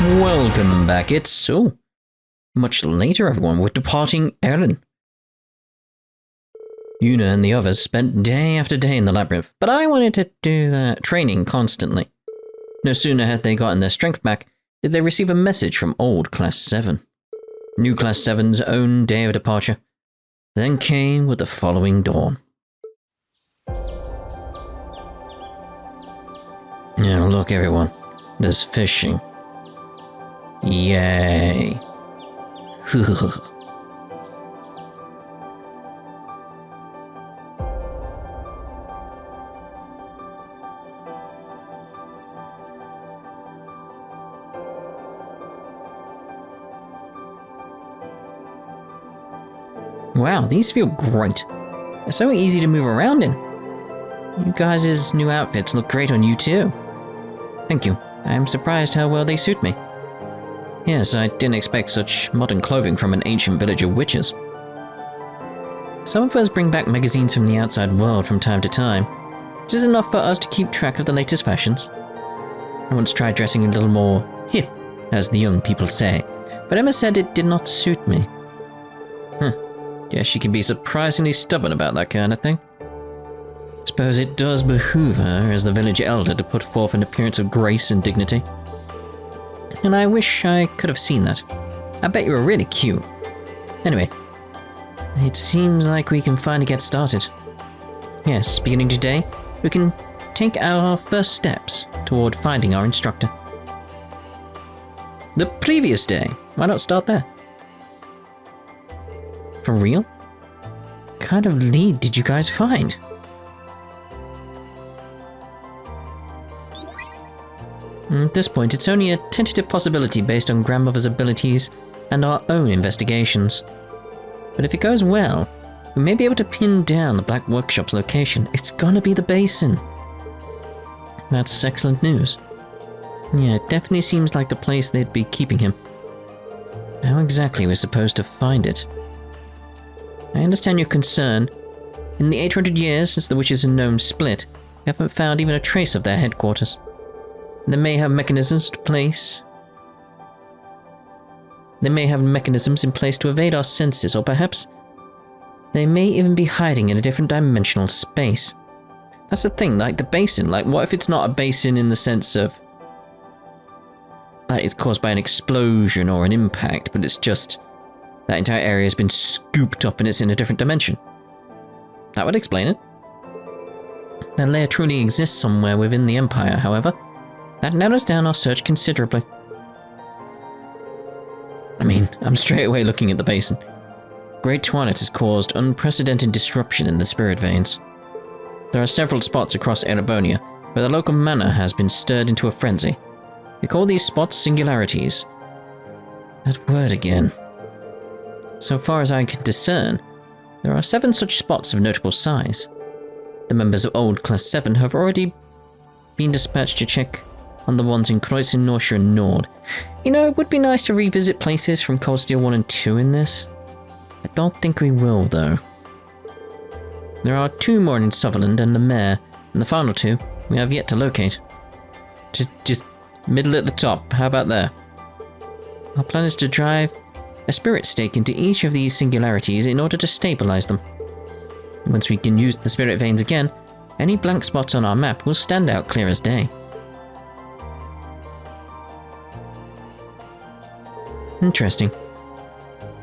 Welcome back. It's so much later, everyone. We're departing Erlen. Yuna and the others spent day after day in the labyrinth, but I wanted to do that training constantly. No sooner had they gotten their strength back, did they receive a message from old Class VII. New Class VII's own day of departure then came with the following dawn. Now look, everyone. There's fishing. Yay. Wow, these feel great. They're so easy to move around in. You guys' new outfits look great on you too. Thank you. I'm surprised how well they suit me. Yes, I didn't expect such modern clothing from an ancient village of witches. Some of us bring back magazines from the outside world from time to time, which is enough for us to keep track of the latest fashions. I once tried dressing a little more hip, as the young people say, but Emma said it did not suit me. Guess she can be surprisingly stubborn about that kind of thing. Suppose it does behoove her, as the village elder, to put forth an appearance of grace and dignity. And I wish I could have seen that. I bet you were really cute. Anyway, it seems like we can finally get started. Yes, beginning today, we can take our first steps toward finding our instructor. The previous day, why not start there? For real? What kind of lead did you guys find? At this point, it's only a tentative possibility based on grandmother's abilities and our own investigations. But if it goes well, we may be able to pin down the Black Workshop's location. It's gonna be the basin. That's excellent news. Yeah, it definitely seems like the place they'd be keeping him. How exactly we're supposed to find it? I understand your concern. In the 800 years since the witches and gnomes split, we haven't found even a trace of their headquarters. They may have mechanisms in place to evade our senses, or perhaps they may even be hiding in a different dimensional space. That's the thing, like the basin. Like, what if it's not a basin in the sense of like it's caused by an explosion or an impact, but it's just that entire area has been scooped up and it's in a different dimension? That would explain it. That layer truly exists somewhere within the Empire, however. That narrows down our search considerably. I mean, I'm straight away looking at the basin. Great Twilight has caused unprecedented disruption in the spirit veins. There are several spots across Erebonia where the local mana has been stirred into a frenzy. We call these spots singularities. That word again. So far as I can discern, there are 7 such spots of notable size. The members of Old Class VII have already been dispatched to check on the ones in Kreuzen, Norsha, and Nord. You know, it would be nice to revisit places from Cold Steel 1 and 2 in this. I don't think we will, though. There are 2 more in Sutherland and the Mare, and the final 2 we have yet to locate. Just middle at the top, how about there? Our plan is to drive a spirit stake into each of these singularities in order to stabilize them. Once we can use the spirit veins again, any blank spots on our map will stand out clear as day. Interesting.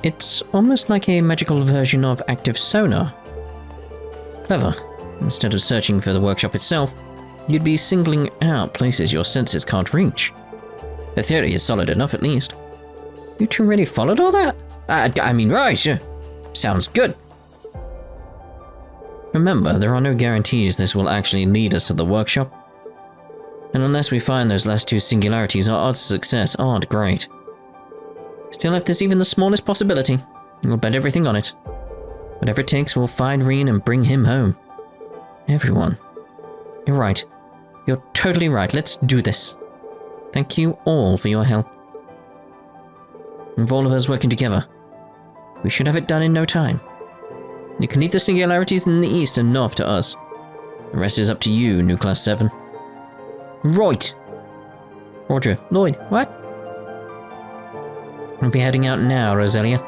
It's almost like a magical version of active sonar. Clever. Instead of searching for the workshop itself, you'd be singling out places your senses can't reach. The theory is solid enough, at least. You two really followed all that? I mean, right, sure. Sounds good. Remember, there are no guarantees this will actually lead us to the workshop. And unless we find those last 2 singularities, our odds of success aren't great. Still, if there's even the smallest possibility, we'll bet everything on it. Whatever it takes, we'll find Rean and bring him home. Everyone. You're right. You're totally right. Let's do this. Thank you all for your help. With all of us working together, we should have it done in no time. You can leave the singularities in the east and north to us. The rest is up to you, New Class VII. Right. Roger. Lloyd, what? I'll be heading out now, Roselia.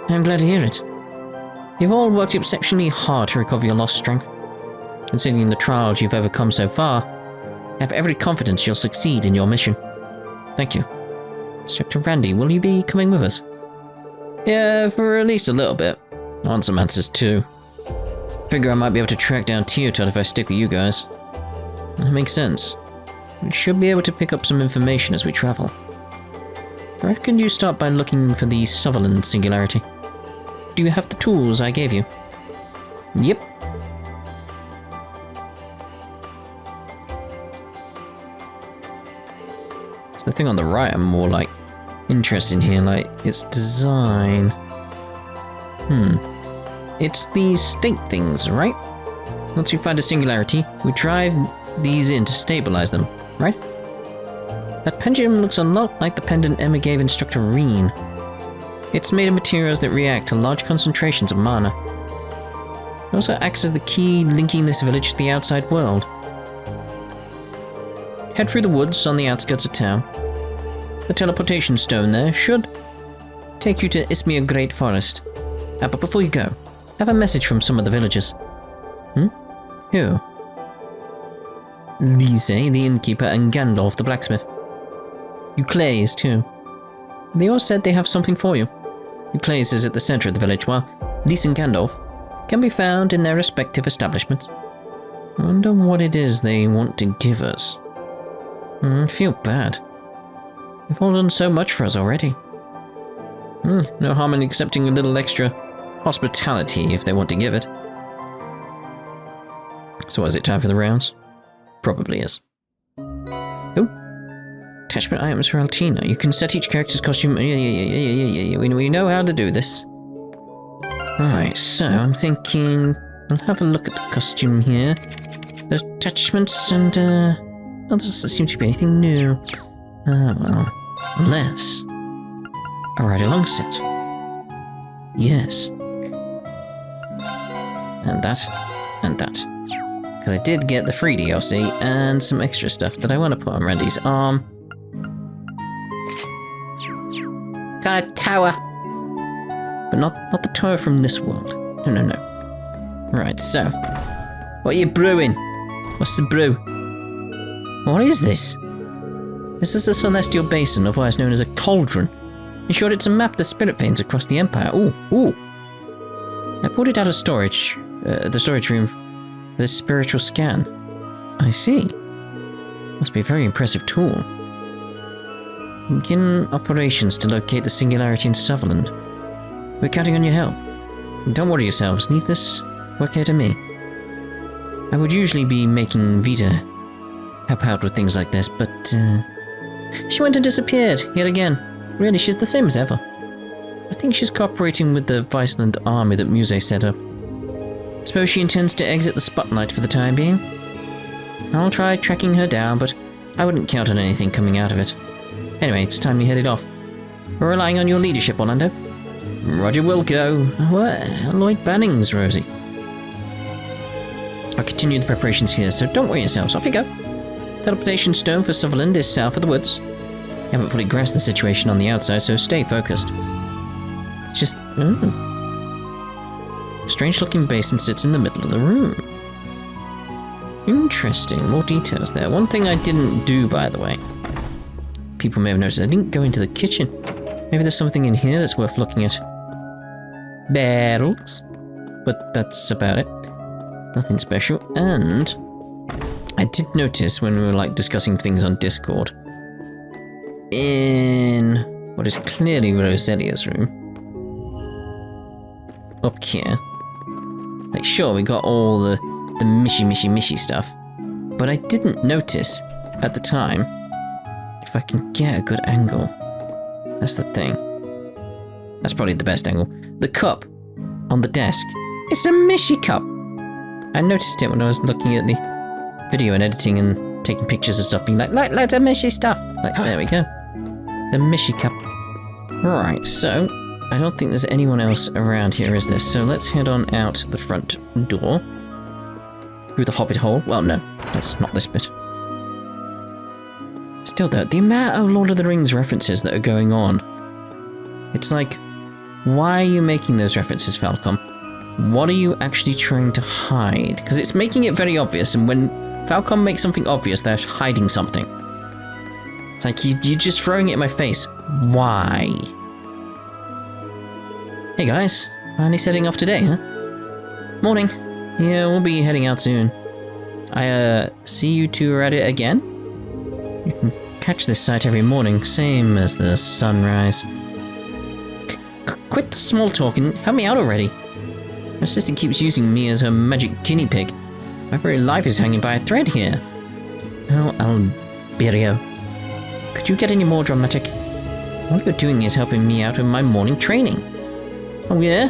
I'm glad to hear it. You've all worked exceptionally hard to recover your lost strength. Considering the trials you've overcome so far, I have every confidence you'll succeed in your mission. Thank you. Instructor Randy, will you be coming with us? Yeah, for at least a little bit. I want some answers too. Figure I might be able to track down Teotot if I stick with you guys. That makes sense. We should be able to pick up some information as we travel. I reckon you start by looking for the Sutherland singularity. Do you have the tools I gave you? Yep. So the thing on the right I'm more like interested in here, like its design. It's these state things, right? Once we find a singularity, we drive these in to stabilize them, right? That pendulum looks a lot like the pendant Emma gave Instructor Rean. It's made of materials that react to large concentrations of mana. It also acts as the key linking this village to the outside world. Head through the woods on the outskirts of town. The teleportation stone there should take you to Ismir Great Forest. But before you go, I have a message from some of the villagers. Who? Lise, the innkeeper, and Gandalf, the blacksmith. Euclase, too. They all said they have something for you. Euclase is at the center of the village, while Lise and Gandalf can be found in their respective establishments. I wonder what it is they want to give us. I feel bad. They've all done so much for us already. No harm in accepting a little extra hospitality if they want to give it. So is it time for the rounds? Probably is. Oh. Attachment items for Altina. You can set each character's costume. Yeah. We know how to do this. Right, so I'm thinking I'll have a look at the costume here. There's attachments and oh, there doesn't seem to be anything new. Well, unless a ride-along set. Yes. And that. Because I did get the free DLC and some extra stuff that I want to put on Randy's arm. Got a tower! But not the tower from this world. No. Right, so. What are you brewing? What's the brew? What is this? This is a celestial basin, otherwise known as a cauldron. In short, it's a map of the spirit veins across the Empire. Ooh. I pulled it out of storage, the storage room for this spiritual scan. I see. Must be a very impressive tool. Begin operations to locate the singularity in Sutherland. We're counting on your help. Don't worry yourselves, leave this work here to me. I would usually be making Vita help out with things like this, but she went and disappeared yet again. Really, she's the same as ever. I think she's cooperating with the Viceland army that Muse set up. Suppose she intends to exit the spotlight for the time being. I'll try tracking her down, but I wouldn't count on anything coming out of it. Anyway, it's time you headed off. We're relying on your leadership, Orlando. Roger Wilco. What? Lloyd Bannings, Rosie. I'll continue the preparations here, so don't worry yourselves. Off you go. Teleportation stone for Sutherland is south of the woods. You haven't fully grasped the situation on the outside, so stay focused. It's just... A strange-looking basin sits in the middle of the room. Interesting. More details there. One thing I didn't do, by the way. People may have noticed I didn't go into the kitchen. Maybe there's something in here that's worth looking at. Barrels. But that's about it. Nothing special. And I did notice when we were discussing things on Discord, in what is clearly Roselia's room, up here, sure, we got all the mishy stuff, but I didn't notice at the time if I can get a good angle. That's the thing. That's probably the best angle. The cup on the desk. It's a mishy cup. I noticed it when I was looking at the video and editing and taking pictures and stuff, being like loads of mishy stuff. There we go. The mishy cup. Right, so I don't think there's anyone else around here, is there? So let's head on out the front door. Through the hobbit hole. Well, no, that's not this bit. Still though, the amount of Lord of the Rings references that are going on It's like, why are you making those references, Falcom? What are you actually trying to hide? Because it's making it very obvious, and when Falcom makes something obvious, they're hiding something. It's like, you're just throwing it in my face. Why? Hey guys, finally setting off today, huh? Morning. Yeah, we'll be heading out soon. I, see you two are at it again? You can catch this sight every morning, same as the sunrise. Quit the small talk and help me out already. My sister keeps using me as her magic guinea pig. My very life is hanging by a thread here. Oh, Alberio. Could you get any more dramatic? All you're doing is helping me out with my morning training. Oh yeah?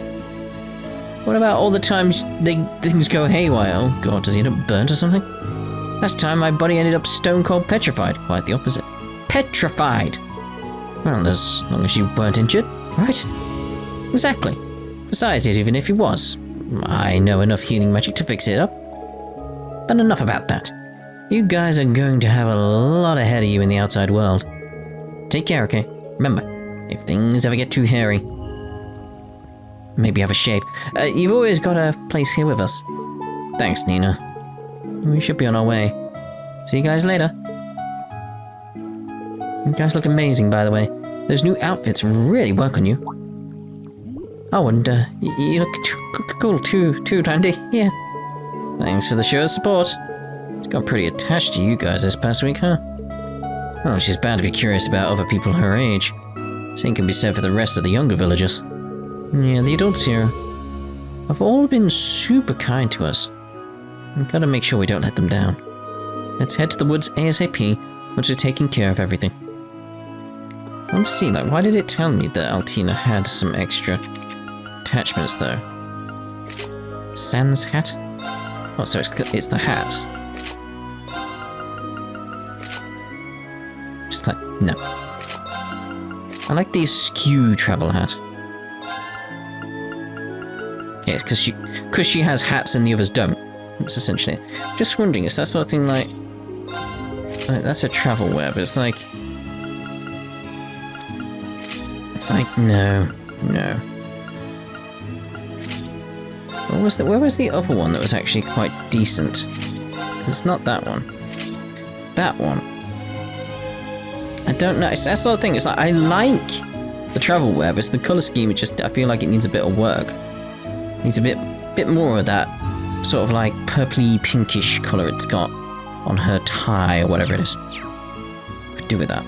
What about all the times things go haywire? Oh god, does he end up burnt or something? Last time my body ended up stone cold petrified. Quite the opposite. Petrified! Well, as long as you weren't injured, right? Exactly. Besides, even if he was, I know enough healing magic to fix it up. But enough about that. You guys are going to have a lot ahead of you in the outside world. Take care, okay? Remember, if things ever get too hairy, maybe have a shave. You've always got a place here with us. Thanks, Nina. We should be on our way. See you guys later. You guys look amazing, by the way. Those new outfits really work on you. Oh, and you look cool too, Randy. Yeah. Thanks for the show of support. It's got pretty attached to you guys this past week, huh? Well, she's bound to be curious about other people her age. Same can be said for the rest of the younger villagers. Yeah, the adults here have all been super kind to us. We've got to make sure we don't let them down. Let's head to the woods ASAP once we're taking care of everything. I want to see, like, why did it tell me that Altina had some extra attachments, though? Sans hat? Oh, so it's the hats. Just like, no. I like the skew travel hat. Yeah, it's because she has hats and the others don't. That's essentially it. Just wondering, is that sort of thing like that's a travel wear, but it's like no. Where was the other one that was actually quite decent? It's not that one. That one. I don't know. It's that sort of thing. It's like, I like the travel wear, but it's the colour scheme. I feel like it needs a bit of work. It needs a bit more of that sort of like purpley pinkish colour it's got on her tie or whatever it is. Could do with that.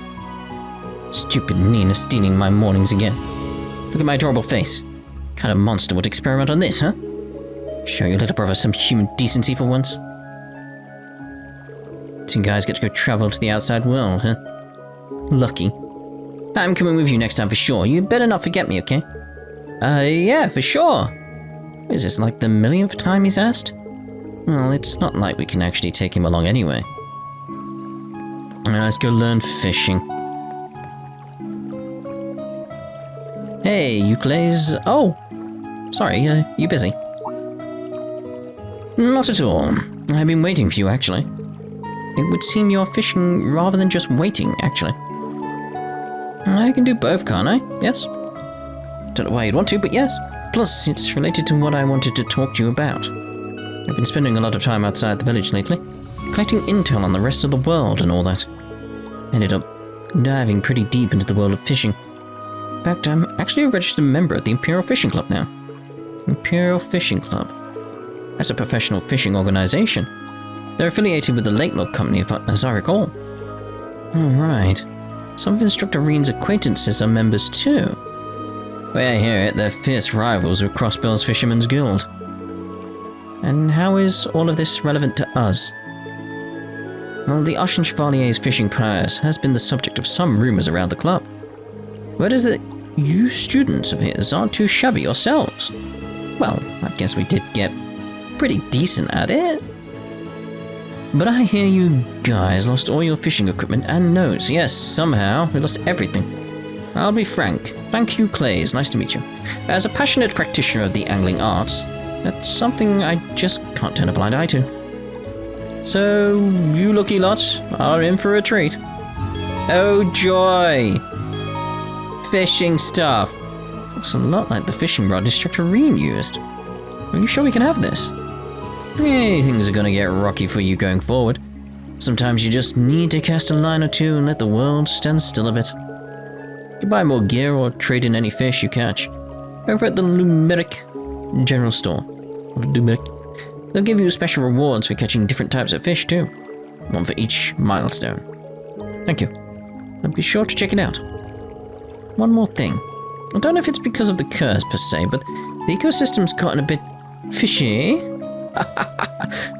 Stupid Nina stealing my mornings again. Look at my adorable face. What kind of monster would experiment on this, huh? Show your little brother some human decency for once. So you guys get to go travel to the outside world, huh? Lucky. I'm coming with you next time for sure. You better not forget me, okay? Yeah, for sure. Is this like the millionth time he's asked? Well, it's not like we can actually take him along anyway. Let's go learn fishing. Hey, Euclase. Oh! Sorry, you busy? Not at all. I've been waiting for you, actually. It would seem you're fishing rather than just waiting, actually. I can do both, can't I? Yes? Don't know why you'd want to, but yes. Plus, it's related to what I wanted to talk to you about. I've been spending a lot of time outside the village lately, collecting intel on the rest of the world and all that. Ended up diving pretty deep into the world of fishing. In fact, I'm actually a registered member at the Imperial Fishing Club now. Imperial Fishing Club. That's a professional fishing organization. They're affiliated with the Lake Log Company, as I recall. Alright. Some of Instructor Rean's acquaintances are members too. Way I hear it, they're fierce rivals with Crossbell's Fisherman's Guild. And how is all of this relevant to us? Well, the Ocean Chevalier's fishing prowess has been the subject of some rumors around the club. Word is that you students of his aren't too shabby yourselves. Well, I guess we did get pretty decent at it. But I hear you guys lost all your fishing equipment and notes. Yes, somehow, we lost everything. I'll be frank. Thank you, Clays. Nice to meet you. As a passionate practitioner of the angling arts, that's something I just can't turn a blind eye to. So, you lucky lot are in for a treat. Oh, joy! Fishing stuff. Looks a lot like the fishing rod Instructor Rean used. Are you sure we can have this? Hey, things are gonna get rocky for you going forward. Sometimes you just need to cast a line or two and let the world stand still a bit. You buy more gear or trade in any fish you catch over at the Lumeric General Store. They'll give you special rewards for catching different types of fish too. One for each milestone. Thank you. I'll be sure to check it out. One more thing. I don't know if it's because of the curse per se, but the ecosystem's gotten a bit fishy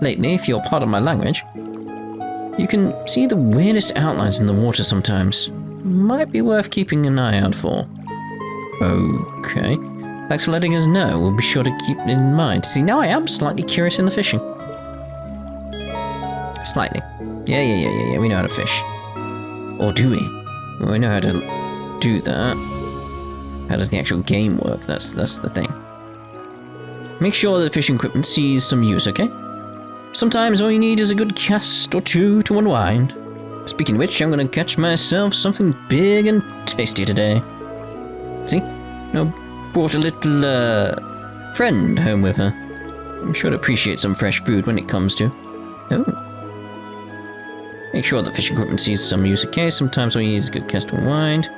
lately, if you'll pardon my language. You can see the weirdest outlines in the water sometimes. Might be worth keeping an eye out for. Okay. Thanks for letting us know. We'll be sure to keep it in mind. See, now I am slightly curious in the fishing. Slightly. Yeah. We know how to fish. Or do we? Well, we know how to do that. How does the actual game work? That's the thing. Make sure that fishing equipment sees some use, okay? Sometimes all you need is a good cast or two to unwind. Speaking of which, I'm gonna catch myself something big and tasty today. See? Brought a little, friend home with her. I'm sure to appreciate some fresh food when it comes to. Oh. Make sure the fishing equipment sees some use, okay? Sometimes all you need is a good cast to unwind.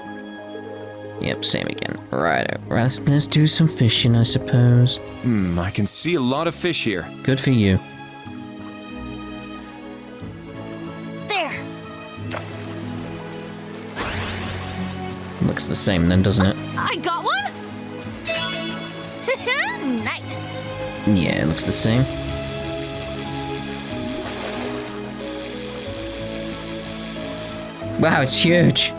Yep, same again. Right, let's do some fishing, I suppose. I can see a lot of fish here. Good for you. There. Looks the same then, doesn't it? I got one. Nice. Yeah, it looks the same. Wow, it's huge.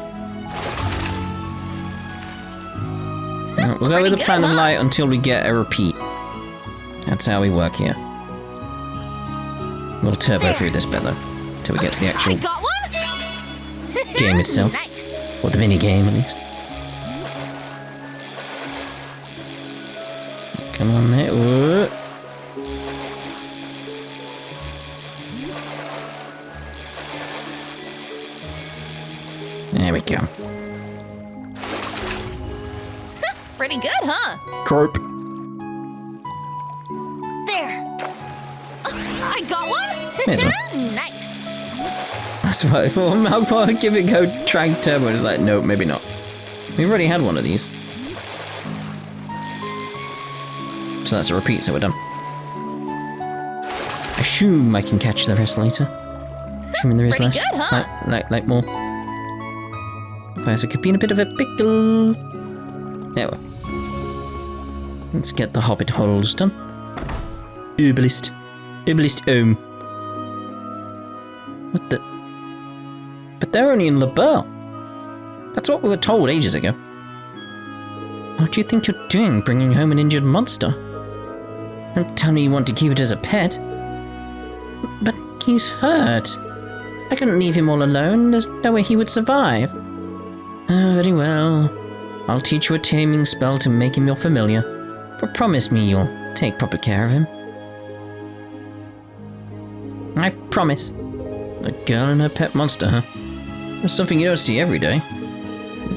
We'll go with the plan of light until we get a repeat. That's how we work here. We'll turbo through this bit though, until we get to the actual I got one. game itself. Nice. Or the mini game at least. Come on, mate. Whoa. There we go. Pretty good, huh? Corp. There. I got one. There's one. Nice. That's what I thought. How far give it go? Drag turbo. It's like, nope, maybe not. We've already had one of these. So that's a repeat, so we're done. I assume I can catch the rest later. Assuming there is Pretty less. good, huh? Like more. Otherwise it could be in a bit of a pickle. There we go. Let's get the hobbit holes done. Herbalist. What the? But they're only in La Belle. That's what we were told ages ago. What do you think you're doing, bringing home an injured monster? Don't tell me you want to keep it as a pet. But he's hurt. I couldn't leave him all alone. There's no way he would survive. Oh, very well. I'll teach you a taming spell to make him your familiar. But promise me you'll take proper care of him. I promise. A girl and her pet monster, huh? That's something you don't see every day.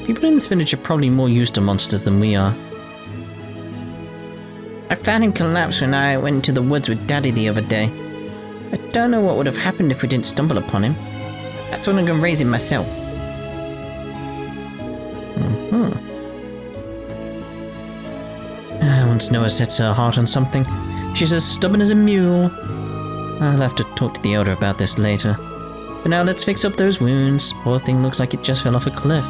People in this village are probably more used to monsters than we are. I found him collapsed when I went into the woods with Daddy the other day. I don't know what would have happened if we didn't stumble upon him. That's when I'm gonna raise him myself. Once Noah sets her heart on something, she's as stubborn as a mule. I'll have to talk to the elder about this later. But now let's fix up those wounds. Poor thing looks like it just fell off a cliff.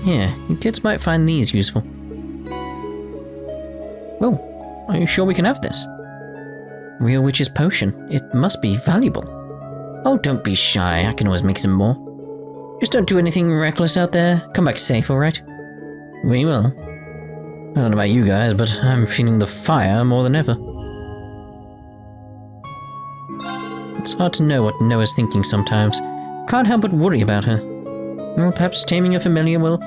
Yeah, you kids might find these useful. Oh, are you sure we can have this? Real witch's potion. It must be valuable. Oh, don't be shy. I can always make some more. Just don't do anything reckless out there. Come back safe, alright? We will. I don't know about you guys, but I'm feeling the fire more than ever. It's hard to know what Noah's thinking sometimes. Can't help but worry about her. Well, perhaps taming a familiar will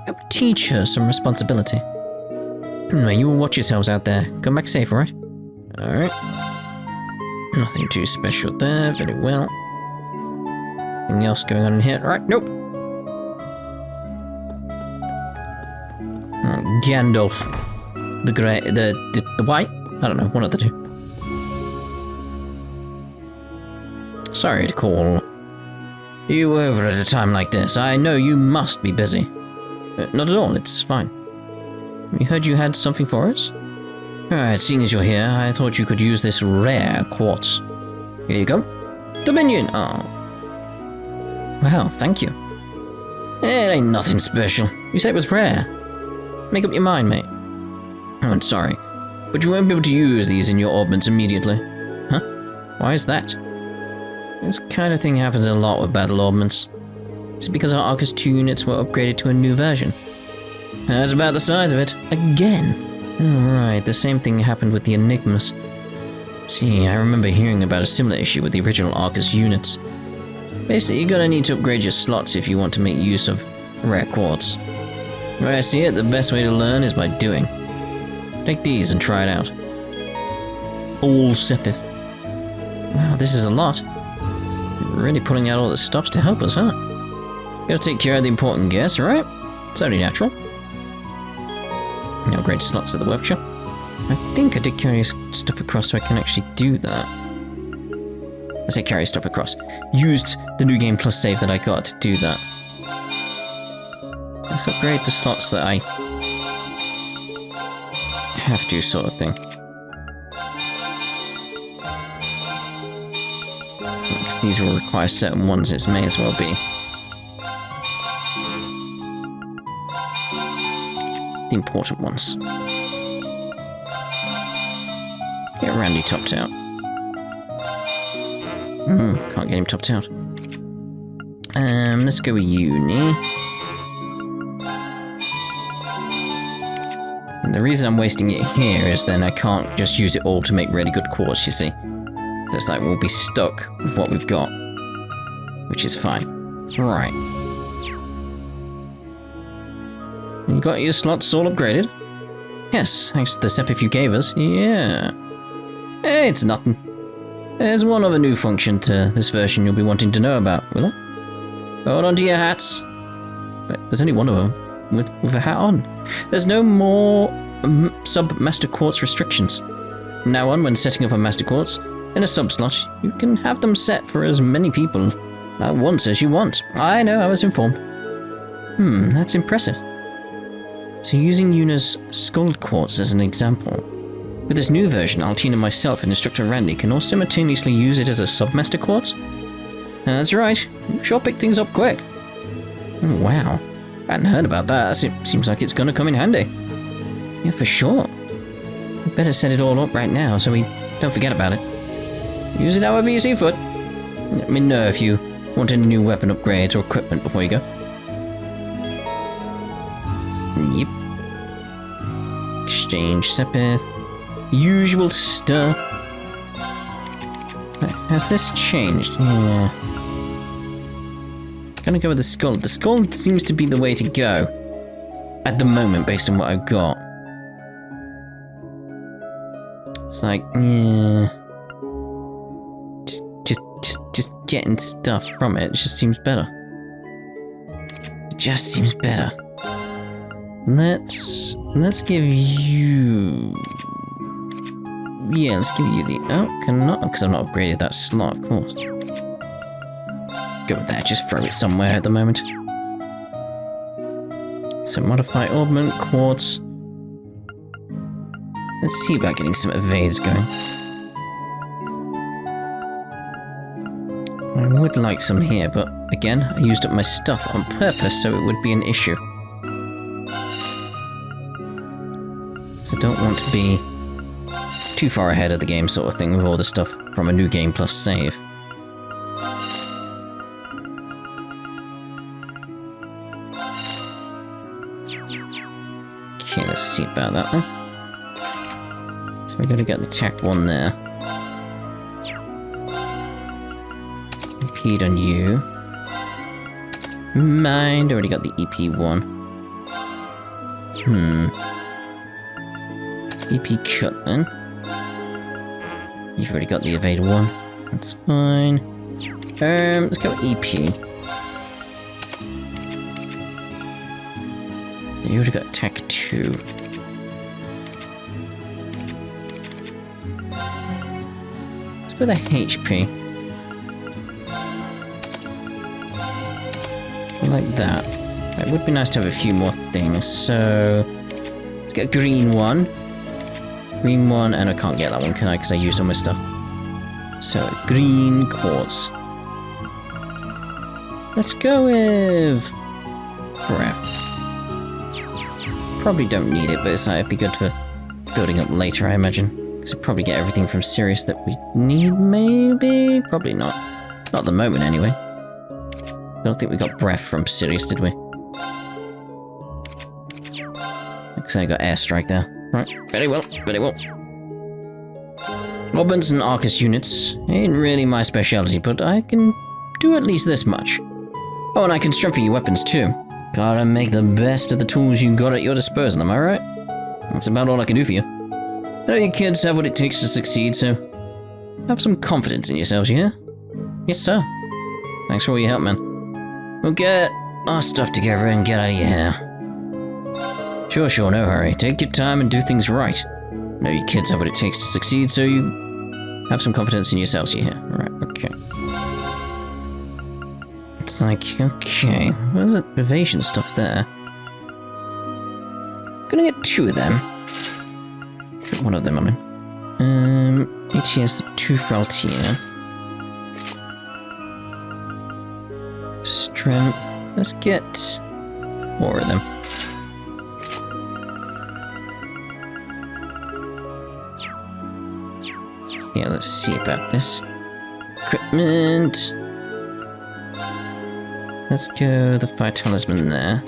help teach her some responsibility. Anyway, you will watch yourselves out there. Come back safe, alright? Alright. Nothing too special there, very well. Anything else going on in here? Right, nope. Gandalf. The grey, the white? I don't know, one of the two. Sorry to call you over at a time like this. I know you must be busy. Not at all, it's fine. We heard you had something for us? Alright, seeing as you're here, I thought you could use this rare quartz. Here you go. Dominion! Oh. Well, thank you. It ain't nothing special. You said it was rare. Make up your mind, mate. Oh, I'm sorry, but you won't be able to use these in your orbments immediately. Huh? Why is that? This kind of thing happens a lot with battle orbments. It's because our Arcus 2 units were upgraded to a new version. That's about the size of it. Again. Oh, right, the same thing happened with the Enigmas. See, I remember hearing about a similar issue with the original Arcus units. Basically, you're gonna need to upgrade your slots if you want to make use of rare quartz. Where I see it, the best way to learn is by doing. Take these and try it out. All Sepith. Wow, this is a lot. You're really pulling out all the stops to help us, huh? Gotta take care of the important guests, right? It's only natural. Now upgrade slots at the workshop. I think I did carry stuff across so I can actually do that. I say carry stuff across. Used the New Game Plus save that I got to do that. Let's upgrade the slots that I have to, sort of thing. Because these will require certain ones, it may as well be. The important ones. Get Randy topped out. Can't get him topped out. Let's go with Uni. And the reason I'm wasting it here is then I can't just use it all to make really good quartz, you see. So it's like we'll be stuck with what we've got. Which is fine. Right. You got your slots all upgraded? Yes, thanks to the Sepith you gave us. Yeah. Hey, it's nothing. There's one other new function to this version you'll be wanting to know about, will it? Hold on to your hats. But there's only one of them with a hat on. There's no more sub-master quartz restrictions. From now on, when setting up a master quartz in a sub-slot, you can have them set for as many people at once as you want. I know, I was informed. That's impressive. So using Yuna's Skull Quartz as an example. With this new version, Altina, myself, and Instructor Randy can all simultaneously use it as a Submaster Quartz? That's right. Sure pick things up quick. Oh, wow. I hadn't heard about that. It seems like it's gonna come in handy. Yeah, for sure. We better set it all up right now so we don't forget about it. Use it however you see fit. Let me know if you want any new weapon upgrades or equipment before you go. Yep. Exchange Sepith. Usual stuff. Has this changed? Yeah. Gonna go with the skull. The skull seems to be the way to go. At the moment, based on what I've got. It's like, yeah. Just getting stuff from it just seems better. It just seems better. Let's give you... Yeah, let's give you the... Oh, cannot, because I've not upgraded that slot, of course. Go with that, just throw it somewhere at the moment. So modify augment, quartz. Let's see about getting some evades going. I would like some here, but again, I used up my stuff on purpose, so it would be an issue. So I don't want to be too far ahead of the game sort of thing with all the stuff from a New Game Plus save. Okay, let's see about that one. So we're gonna get the Tech 1 there. Repeat on you. Mind, already got the EP1. EP cut then. You've already got the Evade 1. That's fine. Let's go with EP. You already got attack 2. Let's go with the HP. Like that. It would be nice to have a few more things, so... Let's get a green one. Green one, and I can't get that one, can I? Because I used all my stuff. So, green quartz. Let's go with... Breath. Probably don't need it, but it'd be good for building up later, I imagine. Because I'll probably get everything from Sirius that we need, maybe? Probably not. Not at the moment, anyway. I don't think we got breath from Sirius, did we? Because I got airstrike there. Right, very well, very well. Robins and Arcus units ain't really my specialty, but I can do at least this much. Oh, and I can strengthen your weapons too. Gotta make the best of the tools you got at your disposal, am I right? That's about all I can do for you. I know you kids have what it takes to succeed, so have some confidence in yourselves, you hear? Yes, sir. Thanks for all your help, man. We'll get our stuff together and get out of your hair. Sure, no hurry. Take your time and do things right. I know you kids have what it takes to succeed, so you have some confidence in yourselves, you hear? Alright, okay. It's like, okay, where's that evasion stuff there? Gonna get 2 of them. Put 1 of them on him. ATS 2 for Altina. Strength. Let's get more of them. Yeah, let's see about this. Equipment. Let's go the fire talisman there.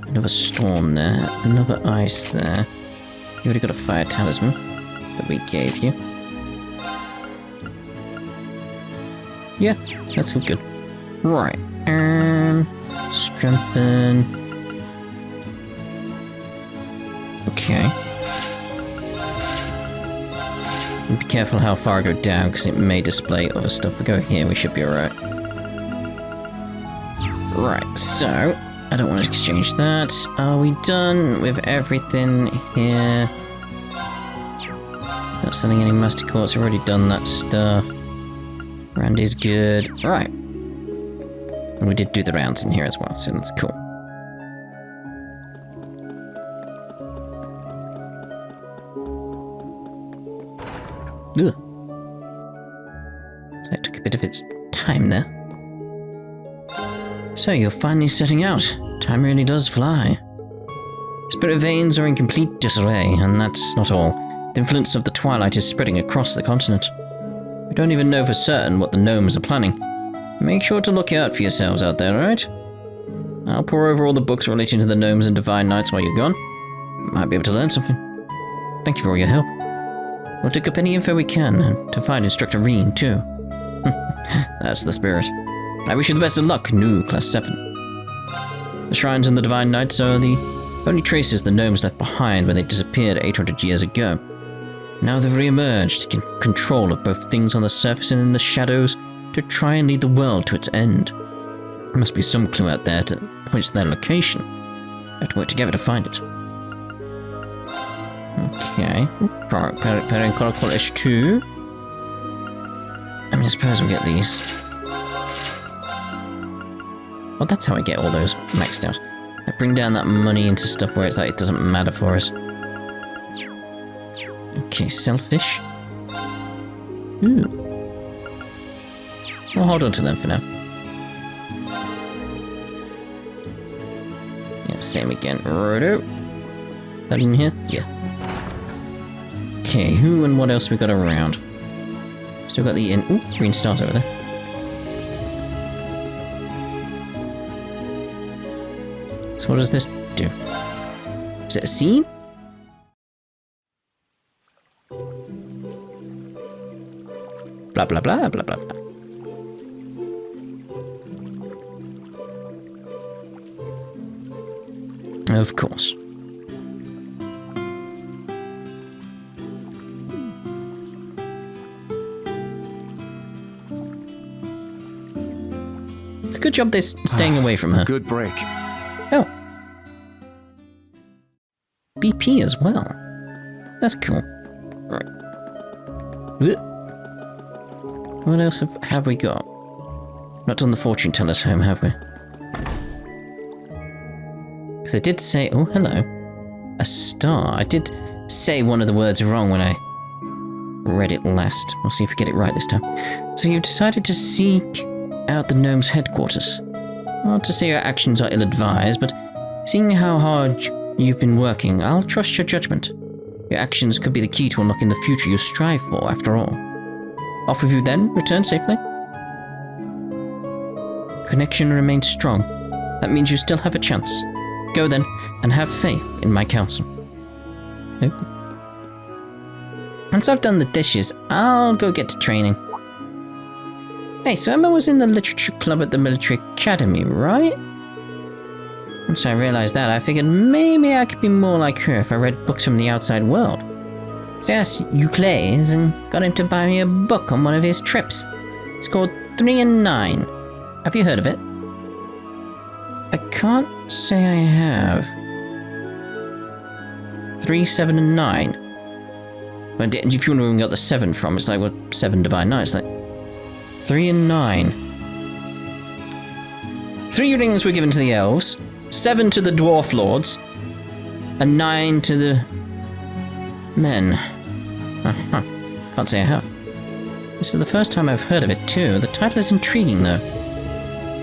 Another storm there. Another ice there. You already got a fire talisman that we gave you. Yeah, that's all good. Right. Strengthen. Okay. Be careful how far I go down, because it may display other stuff. If we go here, we should be alright. Right, so... I don't want to exchange that. Are we done with everything here? Not selling any master quartz, I've already done that stuff. Randy's good. Right. And we did do the rounds in here as well, so that's cool. Ugh. So it took a bit of its time there. So you're finally setting out. Time really does fly. Spirit veins are in complete disarray, and that's not all. The influence of the Twilight is spreading across the continent. We don't even know for certain what the gnomes are planning. Make sure to look out for yourselves out there, alright? I'll pore over all the books relating to the gnomes and divine knights while you're gone. Might be able to learn something. Thank you for all your help. We'll dig up any info we can, and to find Instructor Rean, too. That's the spirit. I wish you the best of luck, new Class VII. The shrines and the divine knights are the only traces the gnomes left behind when they disappeared 800 years ago. Now they've re-emerged, taking control of both things on the surface and in the shadows to try and lead the world to its end. There must be some clue out there that points to their location. We have to work together to find it. Okay. Pairing College 2. I mean, I suppose we'll get these. Well, that's how I get all those maxed out. I bring down that money into stuff where it's like it doesn't matter for us. Okay, selfish. Ooh. We'll hold on to them for now. Yeah, same again. Righto. That in here? Yeah. Okay, who and what else we got around? Still got the ooh, green stars over there. So what does this do? Is it a scene? Blah blah blah blah blah blah. Of course. It's a good job they're staying away from her. Good break. Oh. BP as well. That's cool. Right. What else have we got? Not done the fortune teller's home, have we? Because I did say... Oh, hello. A star. I did say one of the words wrong when I read it last. We'll see if we get it right this time. So you've decided to seek out the gnome's headquarters. Not to say your actions are ill-advised, but seeing how hard you've been working, I'll trust your judgment. Your actions could be the key to unlocking the future you strive for, after all. Off with you then, return safely. Connection remains strong. That means you still have a chance. Go then, and have faith in my counsel. Nope. Once I've done the dishes, I'll go get to training. Hey, so Emma was in the literature club at the military academy, right? Once I realized that, I figured maybe I could be more like her if I read books from the outside world. So I asked Euclides and got him to buy me a book on one of his trips. It's called 3 and 9. Have you heard of it? I can't say I have. 3, 7, and 9. But if you wonder where we got the 7 from, it's like, what, 7 divided 9? It's like 3 and 9. 3 rings were given to the elves, 7 to the dwarf lords, and 9 to the men. Can't say I have. This is the first time I've heard of it too. The title is intriguing though.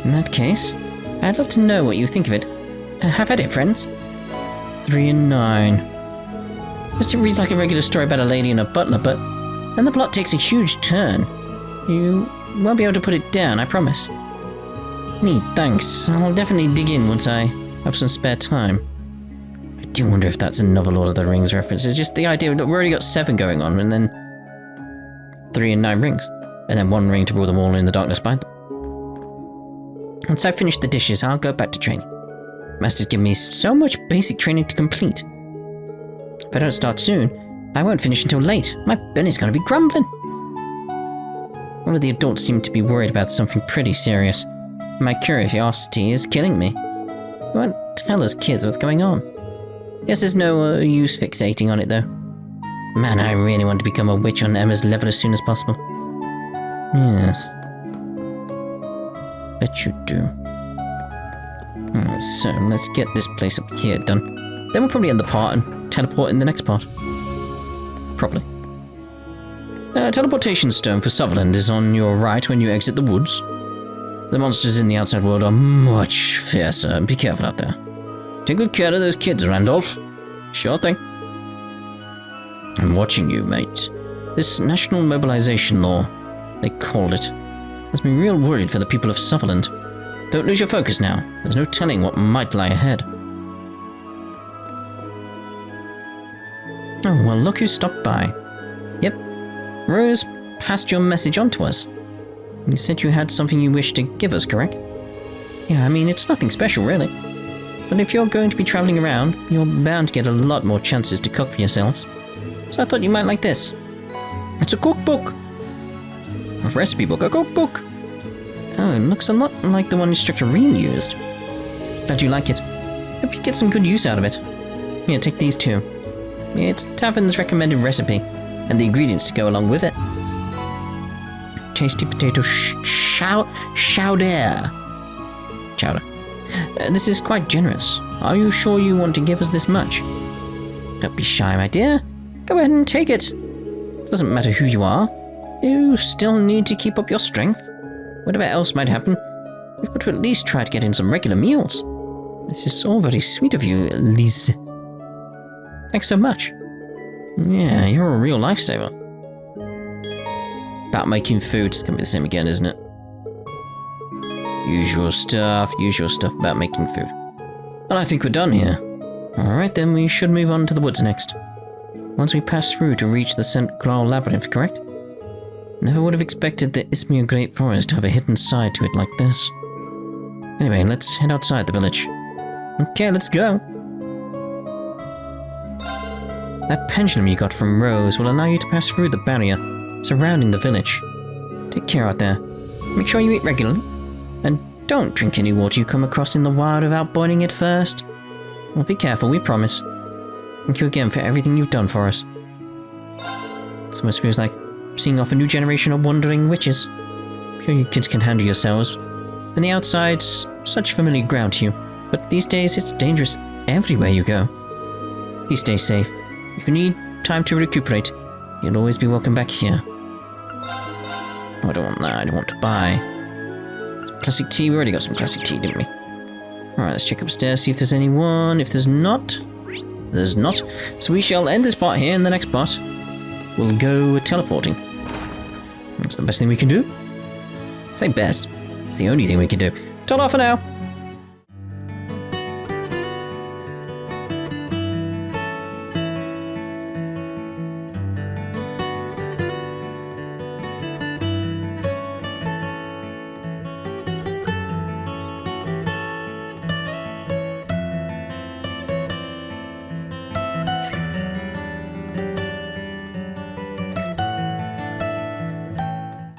In that case, I'd love to know what you think of it. Have at it, friends. 3 and 9. Just it reads like a regular story about a lady and a butler, but then the plot takes a huge turn. You won't be able to put it down, I promise. Neat, thanks. I'll definitely dig in once I have some spare time. I do wonder if that's another Lord of the Rings reference. It's just the idea that we've already got 7 going on, and then 3 and 9 rings. And then 1 ring to rule them all in the darkness behind them. Once I've finished the dishes, I'll go back to training. Master's given me so much basic training to complete. If I don't start soon, I won't finish until late. My belly's gonna be grumbling. One of the adults seemed to be worried about something pretty serious. My curiosity is killing me. They won't tell us kids what's going on. Guess there's no use fixating on it though. Man, I really want to become a witch on Emma's level as soon as possible. Yes. Bet you do. Alright, so let's get this place up here done. Then we'll probably end the part and teleport in the next part. Probably. Teleportation stone for Sutherland is on your right when you exit the woods. The monsters in the outside world are much fiercer. Be careful out there. Take good care of those kids, Randolph. Sure thing. I'm watching you, mate. This national mobilization law, they called it, has me real worried for the people of Sutherland. Don't lose your focus now. There's no telling what might lie ahead. Oh, well, look who stopped by. Yep. Rose passed your message on to us. You said you had something you wished to give us, correct? Yeah, I mean, it's nothing special, really. But if you're going to be traveling around, you're bound to get a lot more chances to cook for yourselves. So I thought you might like this. It's a cookbook. A recipe book, a cookbook. Oh, it looks a lot like the one Instructor Rean used. Glad you like it. Hope you get some good use out of it. Here, take these two. It's the tavern's recommended recipe, and the ingredients to go along with it. Tasty potato chowder. Chowder. This is quite generous. Are you sure you want to give us this much? Don't be shy, my dear. Go ahead and take it. Doesn't matter who you are. You still need to keep up your strength. Whatever else might happen, you've got to at least try to get in some regular meals. This is all very sweet of you, Liz. Thanks so much. Yeah, you're a real lifesaver. About making food. It's gonna be the same again, isn't it? Usual stuff about making food. Well, I think we're done here. Alright, then we should move on to the woods next. Once we pass through to reach the St. Graal Labyrinth, correct? Never would have expected the Ismir Great Forest to have a hidden side to it like this. Anyway, let's head outside the village. Okay, let's go. That pendulum you got from Rose will allow you to pass through the barrier surrounding the village. Take care out there. Make sure you eat regularly. And don't drink any water you come across in the wild without boiling it first. Well, be careful, we promise. Thank you again for everything you've done for us. It almost feels like seeing off a new generation of wandering witches. I'm sure you kids can handle yourselves. From the outside's such familiar ground to you, but these days it's dangerous everywhere you go. Please stay safe. If you need time to recuperate, you'll always be welcome back here. Oh, I don't want that. I don't want to buy. Classic tea. We already got some classic tea, didn't we? Alright, let's check upstairs, see if there's anyone. If there's not, there's not. So we shall end this part here, and the next part we'll go teleporting. That's the best thing we can do. Say best. It's the only thing we can do. Ta-da for now!